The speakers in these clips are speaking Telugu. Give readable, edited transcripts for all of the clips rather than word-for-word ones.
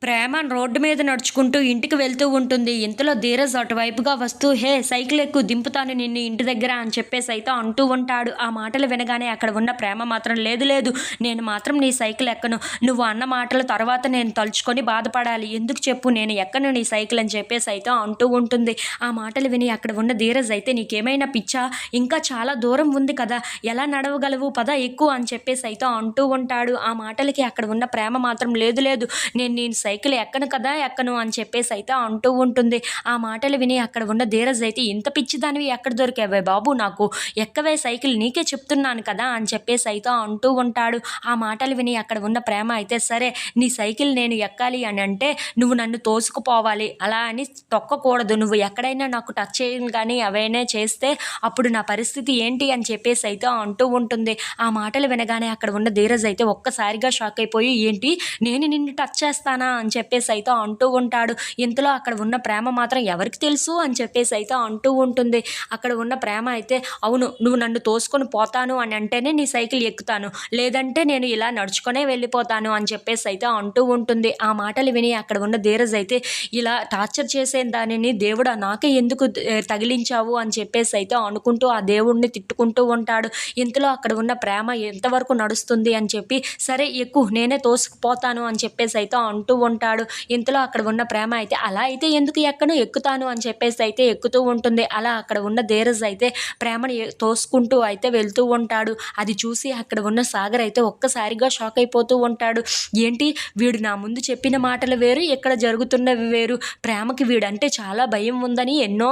ప్రేమ రోడ్డు మీద నడుచుకుంటూ ఇంటికి వెళ్తూ ఉంటుంది. ఇంతలో ధీరజ్ అటువైపుగా వస్తూ "హే! సైకిల్ ఎక్కు దింపుతాను నిన్ను ఇంటి దగ్గర" అని చెప్పేసి అయితే అంటూ ఉంటాడు. ఆ మాటలు వినగానే అక్కడ ఉన్న ప్రేమ మాత్రం "లేదు లేదు, నేను మాత్రం నీ సైకిల్ ఎక్కను. నువ్వు అన్న మాటల తర్వాత నేను తలుచుకొని బాధపడాలి. ఎందుకు చెప్పు, నేను ఎక్కను నీ సైకిల్" అని చెప్పేసి అయితే అంటూ ఉంటుంది. ఆ మాటలు విని అక్కడ ఉన్న ధీరజ్ అయితే "నీకేమైనా పిచ్చా? ఇంకా చాలా దూరం ఉంది కదా, ఎలా నడవగలవు, పద ఎక్కు" అని చెప్పేసి అయితే అంటూ ఉంటాడు. ఆ మాటలకి అక్కడ ఉన్న ప్రేమ మాత్రం "లేదు లేదు, నేను సైకిల్ ఎక్కను కదా, ఎక్కను" అని చెప్పేసి అయితే అంటూ ఉంటుంది. ఆ మాటలు విని అక్కడ ఉన్న ధీరజ్ అయితే "ఇంత పిచ్చిదానివి ఎక్కడ దొరికావే బాబు, నాకు ఎక్కవే సైకిల్, నీకే చెప్తున్నాను కదా" అని చెప్పేసి అయితే అంటూ ఉంటాడు. ఆ మాటలు విని అక్కడ ఉన్న ప్రేమ అయితే "సరే, నీ సైకిల్ నేను ఎక్కాలి అని అంటే నువ్వు నన్ను తోసుకుపోవాలి, అలా అని తొక్కకూడదు. నువ్వు ఎక్కడైనా నాకు టచ్ చేయను కానీ అవైనా చేస్తే అప్పుడు నా పరిస్థితి ఏంటి" అని చెప్పేసి అయితే అంటూ ఉంటుంది. ఆ మాటలు వినగానే అక్కడ ఉన్న ధీరజ్ అయితే ఒక్కసారిగా షాక్ అయిపోయి "ఏంటి, నేను నిన్ను టచ్ చేస్తానా" అని చెప్పేసి అయితే అంటూ ఉంటాడు. ఇంతలో అక్కడ ఉన్న ప్రేమ మాత్రం "ఎవరికి తెలుసు" అని చెప్పేసి అయితే అంటూ ఉంటుంది. అక్కడ ఉన్న ప్రేమ అయితే "అవును, నువ్వు నన్ను తోసుకొని పోతాను అని అంటేనే నీ సైకిల్ ఎక్కుతాను, లేదంటే నేను ఇలా నడుచుకునే వెళ్ళిపోతాను" అని చెప్పేసి అయితే అంటూ ఉంటుంది. ఆ మాటలు విని అక్కడ ఉన్న ధీరజ్ అయితే "ఇలా టార్చర్ చేసే దానిని దేవుడా నాకే ఎందుకు తగిలించావు" అని చెప్పేసి అయితే అనుకుంటూ ఆ దేవుడిని తిట్టుకుంటూ ఉంటాడు. ఇంతలో అక్కడ ఉన్న ప్రేమ ఎంతవరకు నడుస్తుంది అని చెప్పి "సరే ఎక్కు, నేనే తోసుకుపోతాను" అని చెప్పేసి అయితే అంటూ ఉంటాడు. ఇంతలో అక్కడ ఉన్న ప్రేమ అయితే "అలా అయితే ఎందుకు ఎక్కను, ఎక్కుతాను" అని చెప్పేసి అయితే ఎక్కుతూ ఉంటుంది. అలా అక్కడ ఉన్న ధీరజ్ అయితే ప్రేమని తోసుకుంటూ అయితే వెళ్తూ ఉంటాడు. అది చూసి అక్కడ ఉన్న సాగర్ అయితే ఒక్కసారిగా షాక్ అయిపోతూ ఉంటాడు. ఏంటి, వీడు నా ముందు చెప్పిన మాటలు వేరు, ఇక్కడ జరుగుతున్నవి వేరు. ప్రేమకి వీడంటే చాలా భయం ఉందని ఎన్నో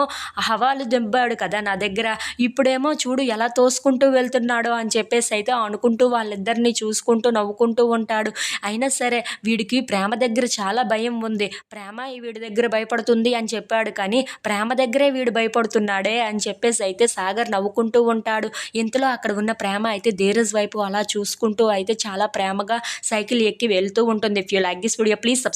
హవాలు దెబ్బాడు కదా నా దగ్గర, ఇప్పుడేమో చూడు ఎలా తోసుకుంటూ వెళ్తున్నాడో అని చెప్పేసి అయితే అనుకుంటూ వాళ్ళిద్దరిని చూసుకుంటూ నవ్వుకుంటూ ఉంటాడు. అయినా సరే వీడికి ప్రేమ దగ్గర చాలా భయం ఉంది. ప్రేమ వీడి దగ్గర భయపడుతుంది అని చెప్పాడు కానీ ప్రేమ దగ్గరే వీడు భయపడుతున్నాడే అని చెప్పేసి అయితే సాగర్ నవ్వుకుంటూ ఉంటాడు. ఇంతలో అక్కడ ఉన్న ప్రేమ అయితే ధీరజ్ వైపు అలా చూసుకుంటూ అయితే చాలా ప్రేమగా సైకిల్ ఎక్కి వెళ్తూ ఉంటుంది. If you like this video please subscribe.